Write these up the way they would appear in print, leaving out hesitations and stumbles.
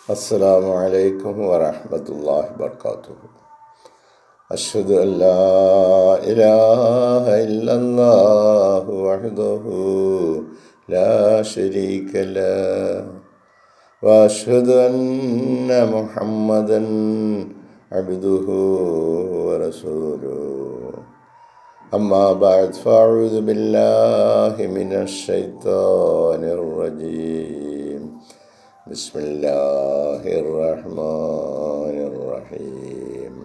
السلام عليكم ورحمة الله وبركاته. أشهد أن لا إله إلا الله وحده لا شريك له وأشهد أن محمدا عبده ورسوله. أما بعد فأعوذ بالله من الشيطان الرجيم. بسم الله الرحمن الرحيم.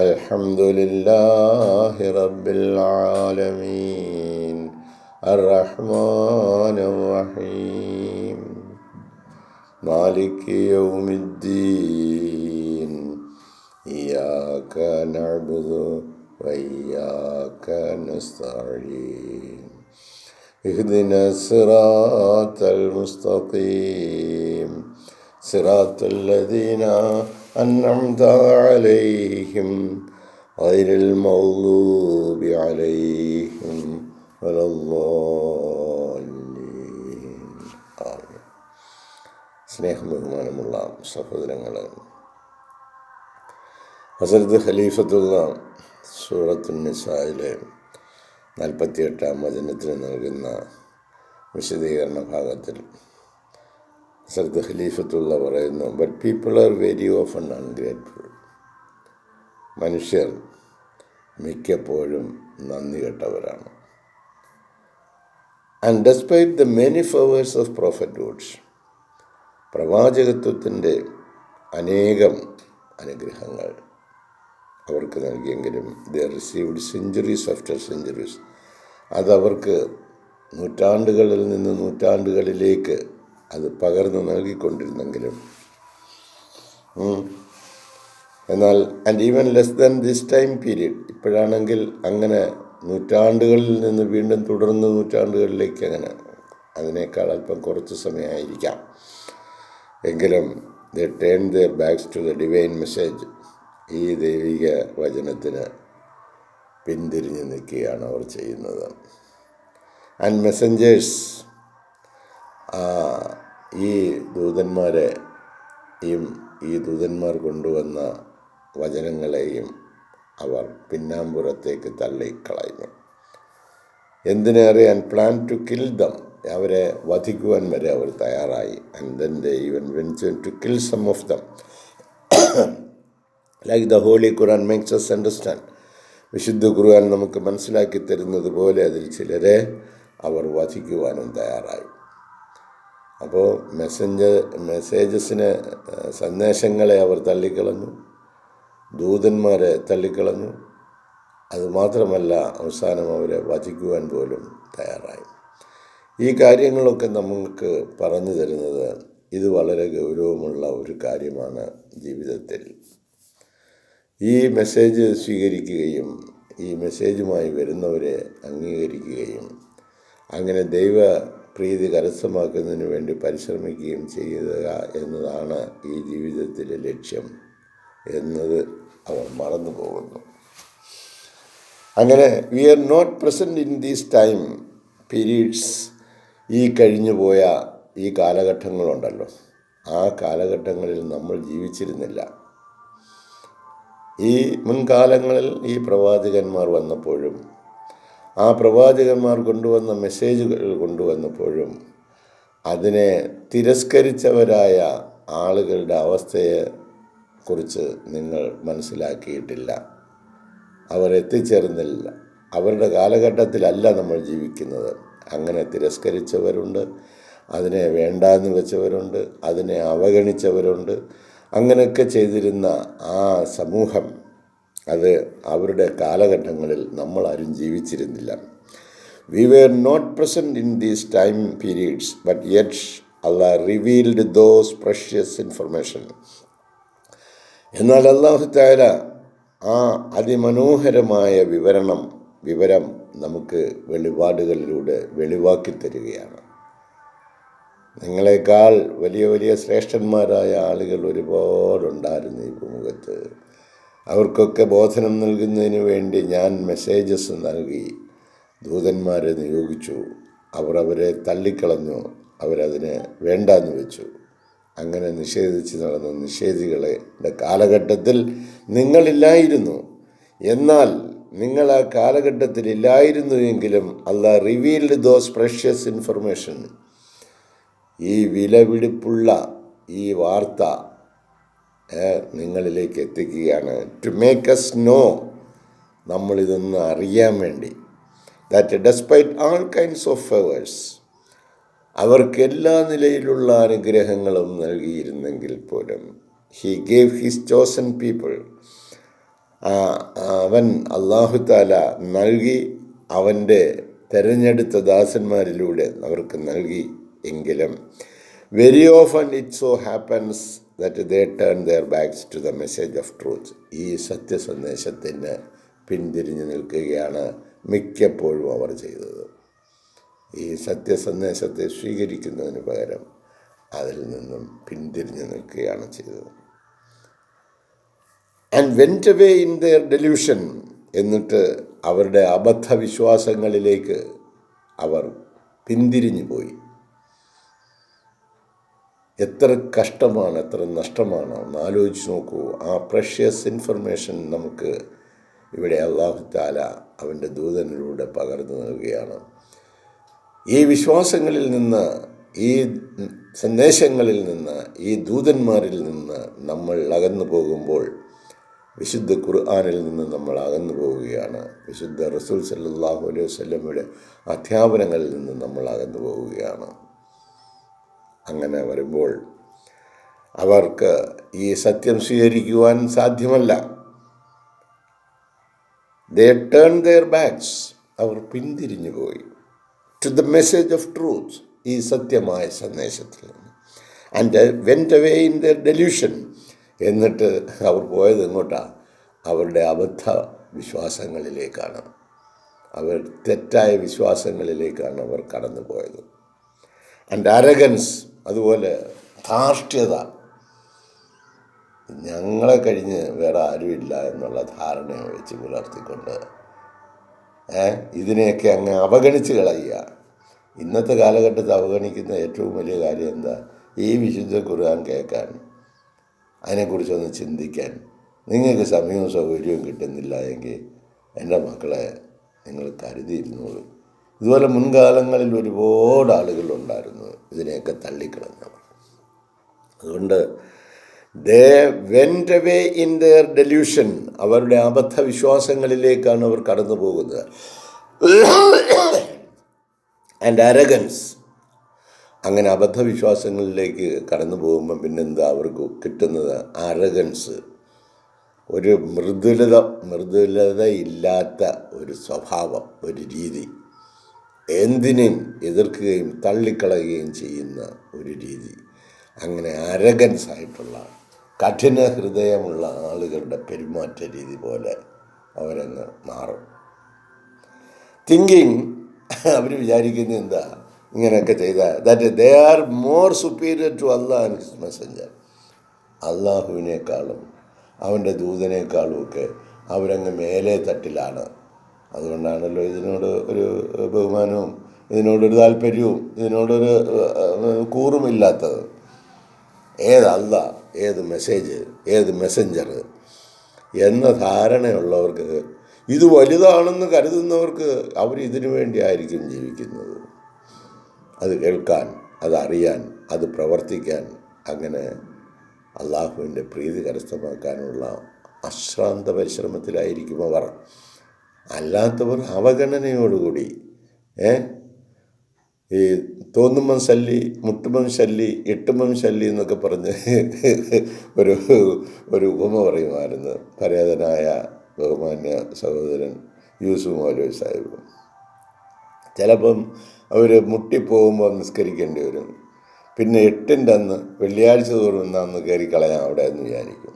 الحمد لله رب العالمين الرحمن الرحيم مالك يوم الدين إياك نعبد وإياك نستعين اهدنا الصراط المستقيم صراط الذين أنعمت عليهم غير المغضوب عليهم ولا الضالين. ആമീൻ. സ്നേഹം ബഹുമാനമുള്ള സഹോദരങ്ങളെ, ഹസ്രത്ത് ഖലീഫത്തുള്ള സൂറത്തുൻ നിസായിലെ 48-ാം വചനത്തിന് നൽകുന്ന വിശദീകരണ ഭാഗത്തിൽ ഹസ്രത്ത് ഖലീഫത്തുള്ള പറയുന്നു, but people are very often ungrateful. മനുഷ്യർ മിക്കപ്പോഴും നന്ദി കെട്ടവരാണ്. And despite the many favours of prophethoods, പ്രവാചകത്വത്തിൻ്റെ അനേകം അനുഗ്രഹങ്ങൾ അവർക്ക് നൽകിയെങ്കിലും they received centuries after centuries, അതവർക്ക് നൂറ്റാണ്ടുകളിൽ നിന്ന് നൂറ്റാണ്ടുകളിലേക്ക് അത് പകർന്നു നൽകിക്കൊണ്ടിരുന്നെങ്കിലും എന്നാൽ and even less than this time period, ഇപ്പോഴാണെങ്കിൽ അങ്ങനെ നൂറ്റാണ്ടുകളിൽ നിന്ന് വീണ്ടും തുടർന്ന് നൂറ്റാണ്ടുകളിലേക്ക് അങ്ങനെ അതിനേക്കാൾ അല്പം കുറച്ച് സമയമായിരിക്കാം എങ്കിലും they turn their backs to the divine message, ഈ ദൈവിക വചനത്തിന് പിന്തിരിഞ്ഞ് നിൽക്കുകയാണ് അവർ ചെയ്യുന്നത്. ആൻഡ് മെസ്സഞ്ചേഴ്സ്, ഈ ദൂതന്മാർ കൊണ്ടുവന്ന വചനങ്ങളെയും അവർ പിന്നാമ്പുറത്തേക്ക് തള്ളിക്കളയുന്നു. എന്തിനേറെ and plan to kill them, അവരെ വധിക്കുവാൻ വരെ അവർ തയ്യാറായി. And then they even venture to kill some of them, like the holy Quran makes us understand. വിശുദ്ധ ഖുർആൻ നമുക്ക് മനസ്സിലാക്കി തരുന്നത് പോലെ അതിൽ ചിലരെ അവർ വധിക്കുവാനും തയ്യാറായി. അപ്പോൾ മെസ്സേജസിനെ, സന്ദേശങ്ങളെ അവർ തള്ളിക്കളഞ്ഞു, ദൂതന്മാരെ തള്ളിക്കളഞ്ഞു. അതുമാത്രമല്ല, അവസാനം അവരെ വധിക്കുവാൻ പോലും തയ്യാറായി. ഈ കാര്യങ്ങളൊക്കെ നമുക്ക് പറഞ്ഞു തരുന്നത് ഇത് വളരെ ഗൗരവമുള്ള ഒരു കാര്യമാണ് ജീവിതത്തിൽ. ഈ മെസ്സേജ് സ്വീകരിക്കുകയും ഈ മെസ്സേജുമായി വരുന്നവരെ അംഗീകരിക്കുകയും അങ്ങനെ ദൈവപ്രീതി കരസ്ഥമാക്കുന്നതിന് വേണ്ടി പരിശ്രമിക്കുകയും ചെയ്യുക എന്നതാണ് ഈ ജീവിതത്തിലെ ലക്ഷ്യം എന്നത് അവർ മറന്നു പോകുന്നു. അങ്ങനെ we are not present in these time periods, ഈ കഴിഞ്ഞുപോയ ഈ കാലഘട്ടങ്ങളുണ്ടല്ലോ, ആ കാലഘട്ടങ്ങളിൽ നമ്മൾ ജീവിച്ചിരുന്നില്ല. ഈ മുൻകാലങ്ങളിൽ ഈ പ്രവാചകന്മാർ വന്നപ്പോഴും ആ പ്രവാചകന്മാർ കൊണ്ടുവന്ന മെസ്സേജുകൾ കൊണ്ടുവന്നപ്പോഴും അതിനെ തിരസ്കരിച്ചവരായ ആളുകളുടെ അവസ്ഥയെക്കുറിച്ച് നിങ്ങൾ മനസ്സിലാക്കിയിട്ടില്ല. അവർ എത്തിച്ചേർന്നില്ല. അവരുടെ കാലഘട്ടത്തിലല്ല നമ്മൾ ജീവിക്കുന്നത്. അങ്ങനെ തിരസ്കരിച്ചവരുണ്ട്, അതിനെ വേണ്ടാന്ന് വെച്ചവരുണ്ട്, അതിനെ അവഗണിച്ചവരുണ്ട്. അങ്ങനെയൊക്കെ ചെയ്തിരുന്ന ആ സമൂഹം, അത് അവരുടെ കാലഘട്ടങ്ങളിൽ നമ്മളാരും ജീവിച്ചിരുന്നില്ല. We were not present in these time periods but yet Allah revealed those precious information. എന്നാൽ അല്ലാഹു തആല ആ അതിമനോഹരമായ വിവരം നമുക്ക് വെളിപാടുകളിലൂടെ വെളിവാക്കി തരികയാണ്. നിങ്ങളെക്കാൾ വലിയ വലിയ ശ്രേഷ്ഠന്മാരായ ആളുകൾ ഒരുപാടുണ്ടായിരുന്നു ഈ ഭൂമുഖത്ത്. അവർക്കൊക്കെ ബോധനം നൽകുന്നതിന് വേണ്ടി ഞാൻ മെസ്സേജസ് നൽകി, ദൂതന്മാരെ നിയോഗിച്ചു. അവർ അവരെ തള്ളിക്കളഞ്ഞു, അവരതിനെ വേണ്ടാന്ന് വെച്ചു. അങ്ങനെ നിഷേധിച്ച് നടന്ന നിഷേധികളുടെ കാലഘട്ടത്തിൽ നിങ്ങളില്ലായിരുന്നു. എന്നാൽ നിങ്ങൾ ആ കാലഘട്ടത്തിൽ ഇല്ലായിരുന്നു എങ്കിലും അല്ലാഹ് റിവീൽഡ് ദോസ് പ്രഷ്യസ് ഇൻഫർമേഷൻ, ഈ വിലപിടിപ്പുള്ള ഈ വാർത്ത നിങ്ങളിലേക്ക് എത്തിക്കുകയാണ്. ടു മേക്ക് അസ് നോ, നമ്മളിതൊന്ന് അറിയാൻ വേണ്ടി. That despite all kinds of favours, അവർക്ക് എല്ലാ നിലയിലുള്ള അനുഗ്രഹങ്ങളും നൽകിയിരുന്നെങ്കിൽ പോലും, he gave his chosen people, അവൻ അല്ലാഹു തആല നൽകി, അവൻ്റെ തെരഞ്ഞെടുത്ത ദാസന്മാരിലൂടെ അവർക്ക് നൽകി എങ്കിലും very often it so happens that they turn their backs to the message of truth, ഈ സത്യസന്ദേശത്തിന് പിന്തിരിഞ്ഞു നിൽക്കുകയാണ് മിക്കപ്പോഴും അവർ ചെയ്തത്. ഈ സത്യസന്ദേശത്തെ സ്വീകരിക്കുന്നതിന് പകരം അതിൽ നിന്നും പിന്തിരിഞ്ഞു നിൽക്കുകയാണ് ചെയ്തത്. And went away in their delusion, എന്നിട്ട് അവരുടെ അബദ്ധവിശ്വാസങ്ങളിലേക്ക് അവർ പിന്തിരിഞ്ഞു പോയി. എത്ര കഷ്ടമാണ്, എത്ര നഷ്ടമാണ് ഒന്ന് ആലോചിച്ച് നോക്കൂ. ആ പ്രഷ്യസ് ഇൻഫർമേഷൻ നമുക്ക് ഇവിടെ അല്ലാഹു തആല അവൻ്റെ ദൂതനിലൂടെ പകർന്നു നൽകുകയാണ്. ഈ വിശ്വാസങ്ങളിൽ നിന്ന്, ഈ സന്ദേശങ്ങളിൽ നിന്ന്, ഈ ദൂതന്മാരിൽ നിന്ന് നമ്മൾ അകന്നു പോകുമ്പോൾ, വിശുദ്ധ ഖുർആനിൽ നിന്ന് നമ്മൾ അകന്നു പോവുകയാണ്. വിശുദ്ധ റസൂൽ സല്ലല്ലാഹു അലൈഹി വസല്ലമയുടെ അധ്യാപനങ്ങളിൽ നിന്ന് നമ്മൾ അകന്നു പോവുകയാണ്. അങ്ങനെ വരുമ്പോൾ അവർക്ക് ഈ സത്യം സ്വീകരിക്കുവാൻ സാധ്യമല്ല. ദേ ടേൺ ദെയർ ബാക്സ്, അവർ പിന്തിരിഞ്ഞു പോയി. To the message of truth, ഈ സത്യമായ സന്ദേശത്തിൽ നിന്ന്. And went away in their delusion, എന്നിട്ട് അവർ പോയത് എങ്ങോട്ടാണ്? അവരുടെ അബദ്ധ വിശ്വാസങ്ങളിലേക്കാണ്, അവർ തെറ്റായ വിശ്വാസങ്ങളിലേക്കാണ് അവർ കടന്നു പോയത്. ആൻഡ് അരഗൻസ്, അതുപോലെ ധാർഷ്ട്യത, ഞങ്ങളെ കഴിഞ്ഞ് വേറെ ആരുമില്ല എന്നുള്ള ധാരണയെ വെച്ച് പുലർത്തിക്കൊണ്ട് ഇതിനെയൊക്കെ അങ്ങ് അവഗണിച്ച് കളയുക. ഇന്നത്തെ കാലഘട്ടത്തിൽ അവഗണിക്കുന്ന ഏറ്റവും വലിയ കാര്യം എന്താ? ഈ വിശുദ്ധ ഖുർആൻ കേൾക്കാൻ, അതിനെക്കുറിച്ചൊന്ന് ചിന്തിക്കാൻ നിങ്ങൾക്ക് സമയവും സൗകര്യവും കിട്ടുന്നില്ല എങ്കിൽ എൻ്റെ മക്കളെ നിങ്ങൾ കരുതിയിരുന്നുള്ളൂ. ഇതുപോലെ മുൻകാലങ്ങളിൽ ഒരുപാട് ആളുകളുണ്ടായിരുന്നു ഇതിനെയൊക്കെ തള്ളിക്കളഞ്ഞവർ. അതുകൊണ്ട് they went away in their delusion, അവരുടെ അബദ്ധവിശ്വാസങ്ങളിലേക്കാണ് അവർ കടന്നു പോകുന്നത്. ആൻഡ് അരഗൻസ്, അങ്ങനെ അബദ്ധവിശ്വാസങ്ങളിലേക്ക് കടന്നു പോകുമ്പം പിന്നെന്താ അവർക്ക് കിട്ടുന്നത്? അരഗൻസ്, ഒരു മൃദുലതയില്ലാത്ത ഒരു സ്വഭാവം, ഒരു രീതി, എന്തിനേയും എതിർക്കുകയും തള്ളിക്കളയുകയും ചെയ്യുന്ന ഒരു രീതി. അങ്ങനെ അരഗൻസ് ആയിട്ടുള്ള കഠിന ഹൃദയമുള്ള ആളുകളുടെ പെരുമാറ്റ രീതി പോലെ അവരങ്ങ് മാറും. തിങ്കിങ്, അവർ വിചാരിക്കുന്നത് എന്താ? ഇങ്ങനെയൊക്കെ ചെയ്താൽ that they are more superior to Allah and his messenger, അള്ളാഹുവിനേക്കാളും അവൻ്റെ ദൂതനേക്കാളും ഒക്കെ അവരങ്ങ് മേലെ തട്ടിലാണ്. അതുകൊണ്ടാണല്ലോ ഇതിനോട് ഒരു ബഹുമാനവും ഇതിനോടൊരു താല്പര്യവും ഇതിനോടൊരു കൂറുമില്ലാത്തത്. ഏത് അല്ലാഹ്, ഏത് മെസ്സേജ്, ഏത് മെസ്സഞ്ചർ എന്ന ധാരണയുള്ളവർക്ക്, ഇത് വലുതാണെന്ന് കരുതുന്നവർക്ക് അവരിതിനു വേണ്ടിയായിരിക്കും ജീവിക്കുന്നത്. അത് കേൾക്കാൻ, അതറിയാൻ, അത് പ്രവർത്തിക്കാൻ, അങ്ങനെ അള്ളാഹുവിൻ്റെ പ്രീതി കരസ്ഥമാക്കാനുള്ള അശ്രാന്ത പരിശ്രമത്തിലായിരിക്കും അവർ. അല്ലാത്തവർ അവഗണനയോടുകൂടി ഈ തോന്നുമ്പം ശല്ലി, മുട്ടുമ്പം ശല്ലി, ഇട്ടുമ്പം ശല്ലി എന്നൊക്കെ പറഞ്ഞ് ഒരു ഉപമ പറയുമായിരുന്നു പരേതനായ ബഹുമാന്യ സഹോദരൻ യൂസുഫ് മൗലവി സാഹിബ്. ചിലപ്പം അവർ മുട്ടിപ്പോകുമ്പോൾ നിസ്കരിക്കേണ്ടി വരും. പിന്നെ 8ൻ്റെ അന്ന്, വെള്ളിയാഴ്ച തോറും അന്ന് കയറി കളയാം അവിടെ എന്ന് വിചാരിക്കും.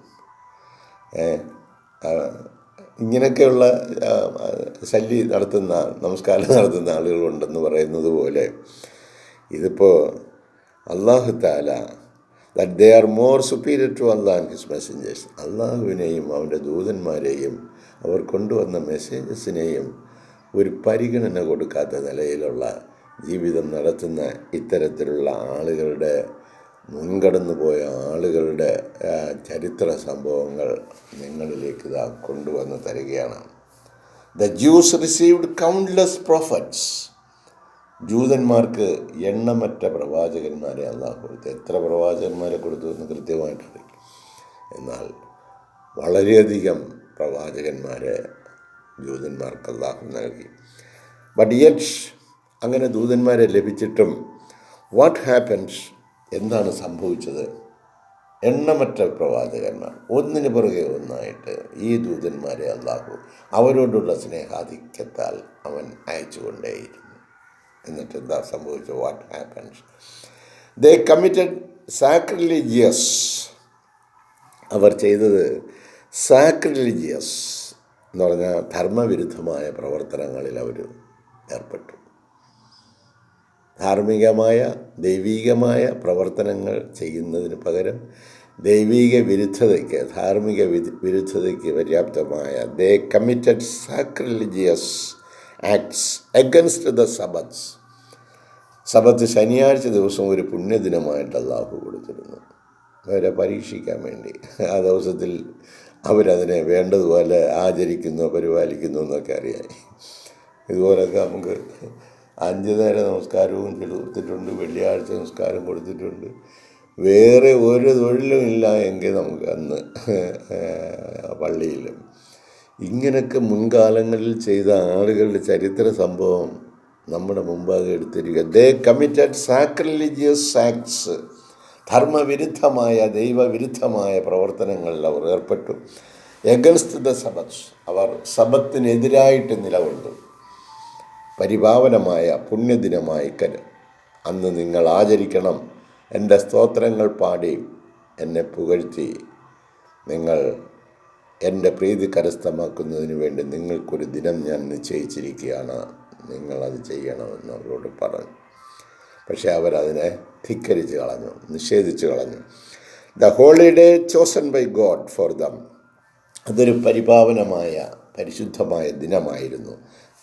ഇങ്ങനെയൊക്കെയുള്ള ശല്യ നടത്തുന്ന, നമസ്കാരം നടത്തുന്ന ആളുകളുണ്ടെന്ന് പറയുന്നത് പോലെ ഇതിപ്പോൾ അല്ലാഹു തആല that they are more superior to Allah and his messengers, അള്ളാഹുവിനെയും അവൻ്റെ ദൂതന്മാരെയും അവർ കൊണ്ടുവന്ന മെസ്സേജസിനെയും ഒരു പരിഗണന കൊടുക്കാത്ത നിലയിലുള്ള ജീവിതം നടത്തുന്ന ഇത്തരത്തിലുള്ള ആളുകളുടെ മുൻകടന്നു പോയ ആളുകളുടെ ചരിത്ര സംഭവങ്ങൾ നിങ്ങളിലേക്ക് ഇതാ കൊണ്ടുവന്ന് തരികയാണ്. The Jews received countless prophets. ജൂതന്മാർക്ക് എണ്ണമറ്റ പ്രവാചകന്മാരെ അള്ളാഹു കൊടുത്തു. എത്ര പ്രവാചകന്മാരെ കൊടുത്തു എന്ന് കൃത്യമായിട്ടറിയില്ല. എന്നാൽ വളരെയധികം പ്രവാചകന്മാരെ ജൂതന്മാർക്ക് അള്ളാഹു നൽകി. ബട്ട് യെറ്റ്, അങ്ങനെ ദൂതന്മാരെ ലഭിച്ചിട്ടും വാട്ട് ഹാപ്പൻസ്, എന്താണ് സംഭവിച്ചത്? എണ്ണമറ്റ പ്രവാചകന്മാർ ഒന്നിനു പുറകെ ഒന്നായിട്ട് ഈ ദൂതന്മാരെ അള്ളാഹു അവരോടുള്ള സ്നേഹാധിക്യത്താൽ അവൻ അയച്ചുകൊണ്ടേയിരുന്നു. എന്നിട്ട് എന്താ സംഭവിച്ചത്? What happens? They committed sacrilegious. അവർ ചെയ്തത് സാക്രിലിജിയസ് എന്ന് പറഞ്ഞാൽ ധർമ്മവിരുദ്ധമായ പ്രവർത്തനങ്ങളിൽ അവർ ഏർപ്പെട്ടു. ധാർമ്മികമായ ദൈവീകമായ പ്രവർത്തനങ്ങൾ ചെയ്യുന്നതിന് പകരം ദൈവീക വിരുദ്ധതയ്ക്ക്, ധാർമ്മിക വിരുദ്ധതയ്ക്ക് പര്യാപ്തമായ they committed sacrilegious acts against the sabbaths. Sabbath ശനിയാഴ്ച ദിവസം ഒരു പുണ്യദിനമായിട്ട് അള്ളാഹു കൊടുത്തിരുന്നു, അവരെ പരീക്ഷിക്കാൻ വേണ്ടി. ആ ദിവസത്തിൽ അവരതിനെ വേണ്ടതുപോലെ ആചരിക്കുന്നു, പരിപാലിക്കുന്നു എന്നൊക്കെ അറിയാം. ഇതുപോലൊക്കെ നമുക്ക് 5 നേര നമസ്കാരവും കൊടുത്തിട്ടുണ്ട്, വെള്ളിയാഴ്ച നമസ്കാരം കൊടുത്തിട്ടുണ്ട്. വേറെ ഒരു തൊഴിലും ഇല്ല എങ്കിൽ നമുക്ക് അന്ന് പള്ളിയിലും. ഇങ്ങനെയൊക്കെ മുൻകാലങ്ങളിൽ ചെയ്ത ആളുകളുടെ ചരിത്ര സംഭവം നമ്മുടെ മുമ്പാകെ എടുത്തിരിക്കുക. ദേ കമ്മിറ്റഡ് സാക്രിലിജിയസ് ആക്ട്സ്. ധർമ്മവിരുദ്ധമായ ദൈവവിരുദ്ധമായ പ്രവർത്തനങ്ങളിൽ അവർ ഏർപ്പെട്ടു. Against the സബത്ത്സ്. അവർ സബത്തിനെതിരായിട്ട് നിലകൊണ്ടു. പരിപാവനമായ പുണ്യദിനമായി അന്ന് നിങ്ങൾ ആചരിക്കണം. എൻ്റെ സ്തോത്രങ്ങൾ പാടി എന്നെ പുകഴ്ത്തി നിങ്ങൾ എൻ്റെ പ്രീതി കരസ്ഥമാക്കുന്നതിന് വേണ്ടി നിങ്ങൾക്കൊരു ദിനം ഞാൻ നിശ്ചയിച്ചിരിക്കുകയാണ്, നിങ്ങളത് ചെയ്യണമെന്ന് അവരോട് പറഞ്ഞു. പക്ഷേ അവരതിനെ ധിക്കരിച്ച് കളഞ്ഞു, നിഷേധിച്ചു കളഞ്ഞു. The holiday chosen by God for them. അതൊരു പരിപാവനമായ പരിശുദ്ധമായ ദിനമായിരുന്നു.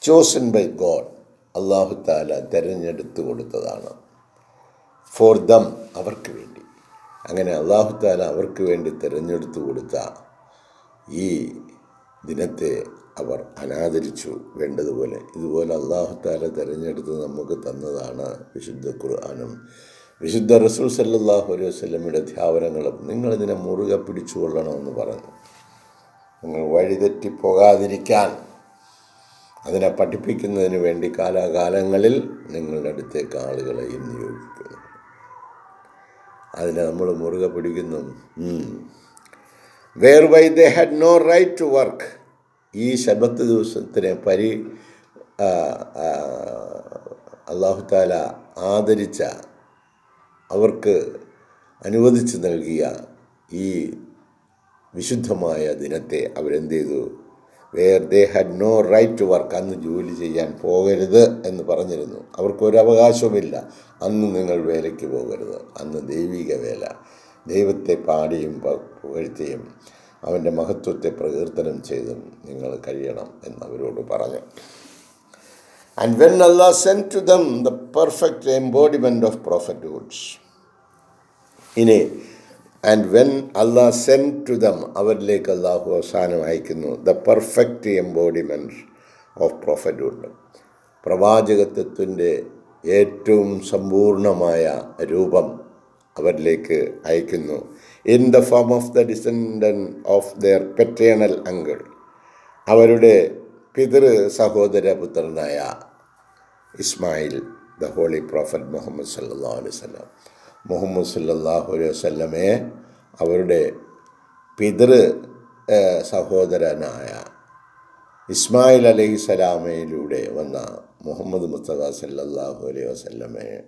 ചോസൺ ബൈ ഗോഡ്, അള്ളാഹു താല തിരഞ്ഞെടുത്തു കൊടുത്തതാണ്. ഫോർ ദം, അവർക്ക് വേണ്ടി. അങ്ങനെ അള്ളാഹു താല അവർക്ക് വേണ്ടി തിരഞ്ഞെടുത്തു കൊടുത്ത ഈ ദിനത്തെ അവർ അനാദരിച്ചു വേണ്ടതുപോലെ. ഇതുപോലെ അള്ളാഹു താല തിരഞ്ഞെടുത്ത് നമുക്ക് തന്നതാണ് വിശുദ്ധ ഖുർആനും വിശുദ്ധ റസൂൽ സല്ലല്ലാഹു അലൈഹി വസല്ലമയുടെ അധ്യാപനങ്ങളും. നിങ്ങളിതിനെ മുറുകെ പിടിച്ചുകൊള്ളണമെന്ന് പറഞ്ഞു. നിങ്ങൾ വഴിതെറ്റിപ്പോകാതിരിക്കാൻ അതിനെ പഠിപ്പിക്കുന്നതിന് വേണ്ടി കാലാകാലങ്ങളിൽ നിങ്ങളുടെ അടുത്തേക്ക് ആളുകളെയും നിയോഗിക്കുന്നു. അതിനെ നമ്മൾ മുറുകെ പിടിക്കുന്നു. Whereby they had no right to work. ഈ ശബത്ത് ദിവസത്തിനെ അല്ലാഹു തആല ആദരിച്ച, അവർക്ക് അനുവദിച്ച് നൽകിയ ഈ വിശുദ്ധമായ ദിനത്തെ അവരെന്ത് ചെയ്തു? Where they had no right to work. അന്ന് ജോലി ചെയ്യാൻ പോകരുത് എന്ന് പറഞ്ഞിരുന്നു. അവർക്കൊരവകാശവുമില്ല. അന്ന് നിങ്ങൾ വേലയ്ക്ക് പോകരുത്. അന്ന് ദൈവിക വേല, ദൈവത്തെ പാടിയും പുകഴ്ത്തിയും അവൻ്റെ മഹത്വത്തെ പ്രകീർത്തനം ചെയ്തും നിങ്ങൾ കഴിയണം എന്നവരോട് പറഞ്ഞു. And when Allah sent to them the perfect embodiment of prophethood. ഇനി and when Allah sent to them, അവരിലേക്ക് അള്ളാഹു അവസാനം അയക്കുന്നു the perfect embodiment of prophethood. പ്രവാചകത്വത്തിൻ്റെ ഏറ്റവും സമ്പൂർണമായ രൂപം അവരിലേക്ക് അയക്കുന്നു. In the form of the descendant of their paternal uncle. അവരുടെ പിതൃ സഹോദര പുത്രനായ ഇസ്മായിൽ, ദ ഹോളി പ്രോഫറ്റ് മുഹമ്മദ് സല്ലല്ലാഹു അലൈഹി വസല്ലം. മുഹമ്മദ് സല്ലല്ലാഹു അലൈഹി വസല്ലമയെ അവരുടെ പിതൃ സഹോദരനായ ഇസ്മായിൽ അലൈഹിസ്സലാമയിലൂടെ വന്ന മുഹമ്മദ് മുസ്തഫ സല്ലല്ലാഹു അലൈഹി വസല്ലമയെ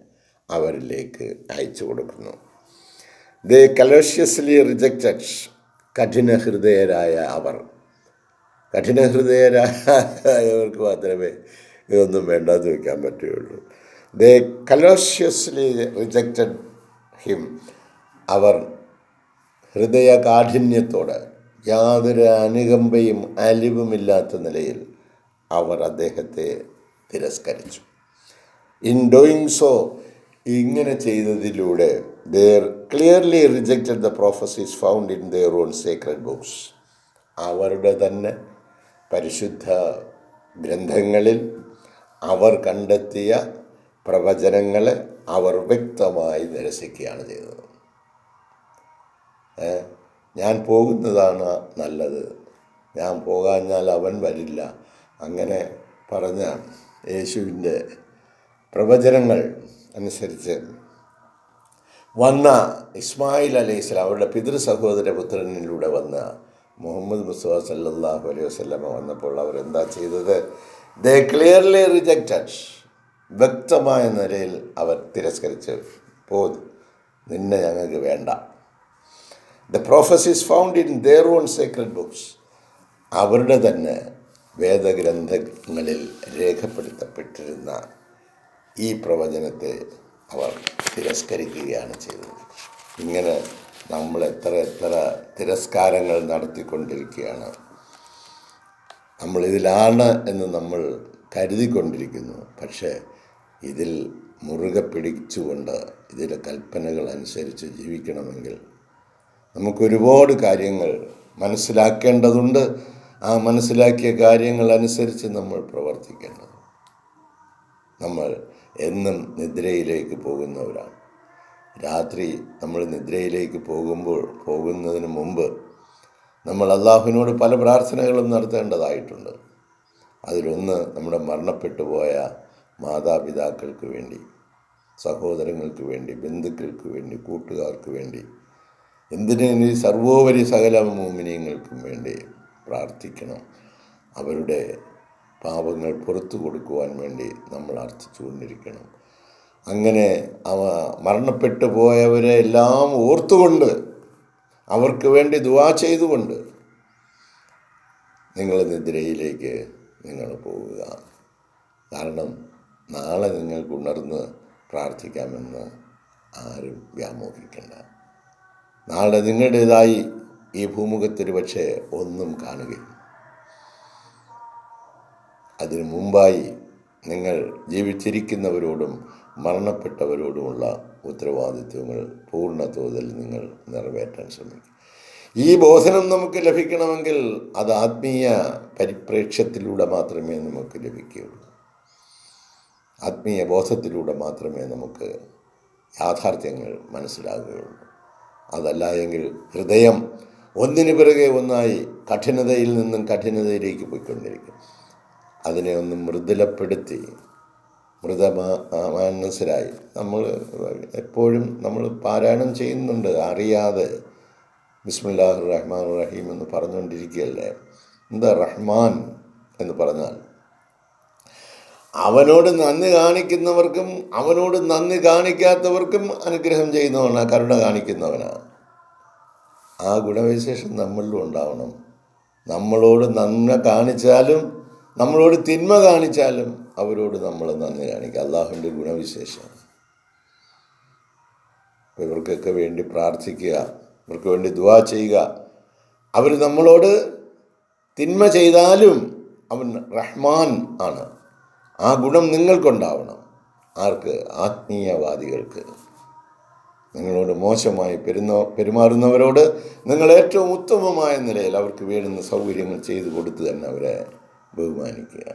അവരിലേക്ക് അയച്ചു കൊടുക്കുന്നു. ദേ കലോഷ്യസ്ലി റിജക്റ്റഡ്. കഠിനഹൃദയരായ അവർ, കഠിനഹൃദയരായവർക്ക് മാത്രമേ ഇതൊന്നും വേണ്ടാന്ന് വയ്ക്കാൻ പറ്റുകയുള്ളൂ. ദേ കലോഷ്യസ്ലി റിജക്റ്റഡ് ഹിം. അവർ ഹൃദയകാഠിന്യത്തോടെ, യാതൊരു അനുകമ്പയും അലിവുമില്ലാത്ത നിലയിൽ അവർ അദ്ദേഹത്തെ തിരസ്കരിച്ചു. ഇൻ ഡൂയിങ് സോ, ഇങ്ങനെ ചെയ്തതിലൂടെ they clearly rejected the prophecies found in their own sacred books. അവരുടെ തന്നെ പരിശുദ്ധ ഗ്രന്ഥങ്ങളിൽ അവർ കണ്ടെത്തിയ പ്രവചനങ്ങളെ അവർ വ്യക്തമായി നിരസിക്കുകയാണ് ചെയ്തത്. ഞാൻ പോകുന്നതാണ് നല്ലത്, ഞാൻ പോകാഞ്ഞാൽ അവൻ വരില്ല, അങ്ങനെ പറഞ്ഞ യേശുവിൻ്റെ പ്രവചനങ്ങൾ അനുസരിച്ച് വന്ന ഇസ്മായിൽ അലൈഹിസ്സലാം, അവരുടെ പിതൃ സഹോദര പുത്രനിലൂടെ വന്ന മുഹമ്മദ് മുസ്തഫ സല്ലല്ലാഹു അലൈഹി വസല്ലമ വന്നപ്പോൾ അവർ എന്താ ചെയ്തത്? ദേ ക്ലിയർലി റിജക്റ്റഡ്, വ്യക്തമായ നിലയിൽ അവർ തിരസ്കരിച്ച് പോന്നു, നിന്നെ ഞങ്ങൾക്ക് വേണ്ട. The prophecies found in their own secret books, അവരുടെ തന്നെ വേദഗ്രന്ഥങ്ങളിൽ രേഖപ്പെടുത്തപ്പെട്ടിരുന്ന ഈ പ്രവചനത്തെ അവർ തിരസ്കരിക്കുകയാണ് ചെയ്തത്. ഇങ്ങനെ നമ്മൾ എത്ര തിരസ്കാരങ്ങൾ നടത്തിക്കൊണ്ടിരിക്കുകയാണ്. നമ്മളിതിലാണ് എന്ന് നമ്മൾ കരുതിക്കൊണ്ടിരിക്കുന്നു. പക്ഷേ ഇതിൽ മുറുകെ പിടിച്ചുകൊണ്ട് ഇതിലെ കൽപ്പനകൾ അനുസരിച്ച് ജീവിക്കണമെങ്കിൽ നമുക്കൊരുപാട് കാര്യങ്ങൾ മനസ്സിലാക്കേണ്ടതുണ്ട്. ആ മനസ്സിലാക്കിയ കാര്യങ്ങൾ അനുസരിച്ച് നമ്മൾ പ്രവർത്തിക്കേണ്ടത്. നമ്മൾ എന്നും നിദ്രയിലേക്ക് പോകുന്നവരാണ്. രാത്രി നമ്മൾ നിദ്രയിലേക്ക് പോകുന്നതിന് മുമ്പ് നമ്മൾ അള്ളാഹുവിനോട് പല പ്രാർത്ഥനകളും നടത്തേണ്ടതായിട്ടുണ്ട്. അതിലൊന്ന് നമ്മുടെ മരണപ്പെട്ടു പോയ മാതാപിതാക്കൾക്ക് വേണ്ടി, സഹോദരങ്ങൾക്ക് വേണ്ടി, ബന്ധുക്കൾക്ക് വേണ്ടി, കൂട്ടുകാർക്ക് വേണ്ടി, എന്തിനു സർവോപരി സകല മുഅ്മിനീങ്ങൾക്കും വേണ്ടി പ്രാർത്ഥിക്കണം. അവരുടെ പാപങ്ങൾ പുറത്തു കൊടുക്കുവാൻ വേണ്ടി നമ്മൾ അർത്ഥിച്ചുകൊണ്ടിരിക്കണം. അങ്ങനെ മരണപ്പെട്ടു പോയവരെ എല്ലാം ഓർത്തുകൊണ്ട് അവർക്ക് വേണ്ടി ദുആ ചെയ്തുകൊണ്ട് നിങ്ങൾ നിദ്രയിലേക്ക് നിങ്ങൾ പോവുക. കാരണം നാളെ നിങ്ങൾക്ക് ഉണർന്ന് പ്രാർത്ഥിക്കാമെന്ന് ആരും വ്യാമോഹിക്കേണ്ട. നാളെ നിങ്ങളുടേതായി ഈ ഭൂമുഖത്തിൽ പക്ഷേ ഒന്നും കാണുകയും അതിനു മുമ്പായി നിങ്ങൾ ജീവിച്ചിരിക്കുന്നവരോടും മരണപ്പെട്ടവരോടുമുള്ള ഉത്തരവാദിത്വങ്ങൾ പൂർണ്ണ തോതിൽ നിങ്ങൾ നിറവേറ്റാൻ ശ്രമിക്കും. ഈ ബോധനം നമുക്ക് ലഭിക്കണമെങ്കിൽ അത് ആത്മീയ പരിപ്രേക്ഷ്യത്തിലൂടെ മാത്രമേ നമുക്ക് ലഭിക്കുകയുള്ളൂ. ആത്മീയ ബോധത്തിലൂടെ മാത്രമേ നമുക്ക് യാഥാർത്ഥ്യങ്ങൾ മനസ്സിലാകുകയുള്ളൂ. അതല്ല എങ്കിൽ ഹൃദയം ഒന്നിനു പിറകെ ഒന്നായി കഠിനതയിൽ നിന്നും കഠിനതയിലേക്ക് പോയിക്കൊണ്ടിരിക്കും. അതിനെ ഒന്ന് മൃദുലപ്പെടുത്തി മനസ്സിലായി നമ്മൾ എപ്പോഴും നമ്മൾ പാരായണം ചെയ്യുന്നുണ്ട്, അറിയാതെ ബിസ്മില്ലാഹിർ റഹ്മാനിർ റഹീം എന്ന് പറഞ്ഞുകൊണ്ടിരിക്കുകയല്ലേ. എന്താ റഹ്മാൻ എന്ന് പറഞ്ഞാൽ? അവനോട് നന്ദി കാണിക്കുന്നവർക്കും അവനോട് നന്ദി കാണിക്കാത്തവർക്കും അനുഗ്രഹം ചെയ്യുന്നവനാണ്, കരുണ കാണിക്കുന്നവനാണ്. ആ ഗുണവിശേഷം നമ്മളിലും ഉണ്ടാവണം. നമ്മളോട് നന്മ കാണിച്ചാലും നമ്മളോട് തിന്മ കാണിച്ചാലും അവരോട് നമ്മൾ നന്ദി കാണിക്കുക. അള്ളാഹുവിൻ്റെ ഗുണവിശേഷം. ഇവർക്കൊക്കെ വേണ്ടി പ്രാർത്ഥിക്കുക, ഇവർക്ക് വേണ്ടി ദുആ ചെയ്യുക. അവർ നമ്മളോട് തിന്മ ചെയ്താലും അവൻ റഹ്മാൻ ആണ്. ആ ഗുണം നിങ്ങൾക്കുണ്ടാവണം. ആർക്ക്? ആത്മീയവാദികൾക്ക്. നിങ്ങളോട് മോശമായി പെരുമാറുന്നവരോട് നിങ്ങൾ ഏറ്റവും ഉത്തമമായ നിലയിൽ അവർക്ക് വേണ്ടുന്ന സൗകര്യങ്ങൾ ചെയ്തു കൊടുത്ത് തന്നെ അവരെ ബഹുമാനിക്കുക.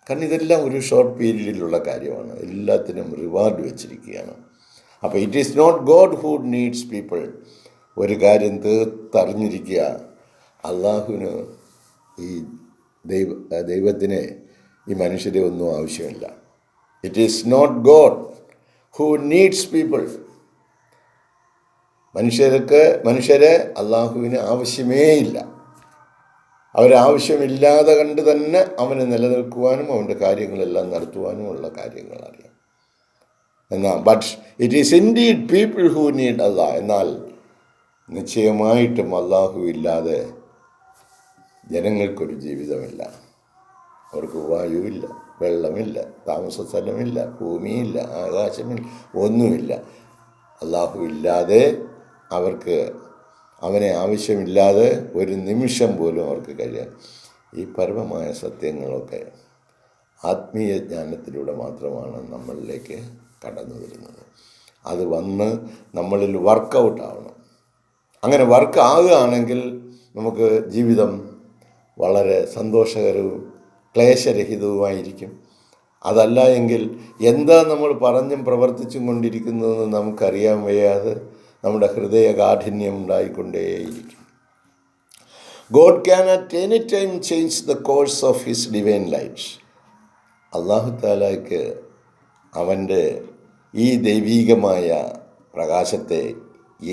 കാരണം ഇതെല്ലാം ഒരു ഷോർട്ട് പീരീഡിലുള്ള കാര്യമാണ്. എല്ലാത്തിനും റിവാർഡ് വെച്ചിരിക്കുകയാണ്. അപ്പോൾ it is not God who needs people. ഒരു കാര്യം തീർത്തറിഞ്ഞിരിക്കുക, അള്ളാഹുവിന് ഈ ദൈവത്തിന് ഈ മനുഷ്യരെ ഒന്നും ആവശ്യമില്ല. It is not God who needs people. മനുഷ്യരെ അള്ളാഹുവിന് ആവശ്യമേ ഇല്ല. അവരാവശ്യമില്ലാതെ കണ്ട് തന്നെ അവന് നിലനിൽക്കുവാനും അവൻ്റെ കാര്യങ്ങളെല്ലാം നടത്തുവാനുമുള്ള കാര്യങ്ങൾ അറിയാം. But it is indeed people who need Allah. എന്നാൽ നിശ്ചയമായിട്ടും അള്ളാഹു ഇല്ലാതെ ജനങ്ങൾക്കൊരു ജീവിതമില്ല. അവർക്ക് വായുവില്ല, വെള്ളമില്ല, താമസ സ്ഥലമില്ല, ഭൂമിയില്ല, ആകാശമില്ല, ഒന്നുമില്ല. അള്ളാഹു ഇല്ലാതെ അവർക്ക് അവനെ ആവശ്യമില്ലാതെ ഒരു നിമിഷം പോലും അവർക്ക് കഴിയാം. ഈ പരമമായ സത്യങ്ങളൊക്കെ ആത്മീയ ജ്ഞാനത്തിലൂടെ മാത്രമാണ് നമ്മളിലേക്ക് കടന്നു വരുന്നത്. അത് വന്ന് നമ്മളിൽ വർക്കൗട്ട് ആവണം. അങ്ങനെ വർക്ക് ആകുകയാണെങ്കിൽ നമുക്ക് ജീവിതം വളരെ സന്തോഷകരവും ക്ലേശരഹിതവുമായിരിക്കും. അതല്ല എങ്കിൽ എന്താ നമ്മൾ പറഞ്ഞും പ്രവർത്തിച്ചും കൊണ്ടിരിക്കുന്നതെന്ന് നമുക്കറിയാൻ വയ്യാതെ നമ്മുടെ ഹൃദയകാഠിന്യം ഉണ്ടായിക്കൊണ്ടേയിരിക്കും. God can at any time change the course of his divine light. അല്ലാഹു തആലയ്ക്ക് അവൻ്റെ ഈ ദൈവീകമായ പ്രകാശത്തെ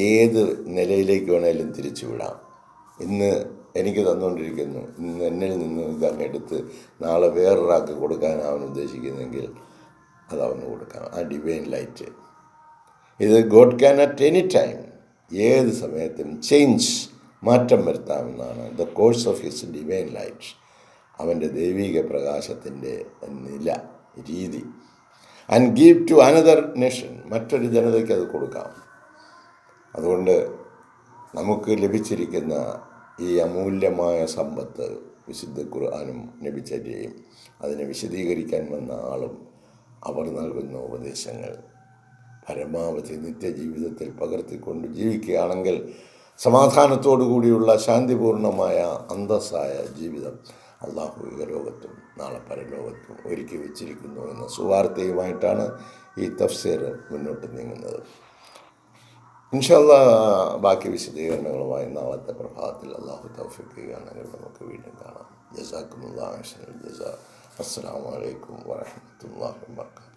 ഏത് നിലയിലേക്ക് വേണേലും തിരിച്ചുവിടാം. ഇന്ന് എനിക്ക് തന്നുകൊണ്ടിരിക്കുന്നു, ഇന്ന് എന്നിൽ നിന്ന് ഇതങ്ങ് എടുത്ത് നാളെ വേറൊരാൾക്ക് കൊടുക്കാൻ അവൻ ഉദ്ദേശിക്കുന്നെങ്കിൽ അതവന് കൊടുക്കാം. ആ ഡിവൈൻ ലൈറ്റ് ഇത് God can at any time, ഏത് സമയത്തും മാറ്റം വരുത്താമെന്നാണ് the course of his divine light, അവൻ്റെ ദൈവിക പ്രകാശത്തിൻ്റെ നില രീതി. And give to another nation, മറ്റൊരു ജനതയ്ക്ക് അത് കൊടുക്കാം. അതുകൊണ്ട് നമുക്ക് ലഭിച്ചിരിക്കുന്ന ഈ അമൂല്യമായ സമ്പത്ത് വിശുദ്ധ ഖുർആനും നബിചര്യയും അതിനെ വിശദീകരിക്കാൻ വന്ന ആളും അവർ നൽകുന്ന ഉപദേശങ്ങൾ പരമാവധി നിത്യജീവിതത്തിൽ പകർത്തിക്കൊണ്ട് ജീവിക്കുകയാണെങ്കിൽ സമാധാനത്തോടു കൂടിയുള്ള ശാന്തിപൂർണമായ അന്തസ്സായ ജീവിതം അള്ളാഹു ലോകത്തും നാളെ പരലോകത്തും ഒരുക്കി വച്ചിരിക്കുന്നു എന്ന സുവാർത്തയുമായിട്ടാണ് ഈ തഫ്സീർ മുന്നോട്ട് നീങ്ങുന്നത്. ഇൻഷാ അല്ലാഹ് ബാക്കി വിശദീകരണങ്ങളുമായി നാളത്തെ പ്രഭാതത്തിൽ അള്ളാഹു തൗഫീഖ് ചെയ്യുകയാണെങ്കിൽ നമുക്ക് വീണ്ടും കാണാം. ജസാക്കുമുല്ലാഹ് അഹ്സനൽ ജസാ. അസ്സലാമു അലൈക്കും വറഹ്മത്തുള്ളാഹി വബറകാതുഹു.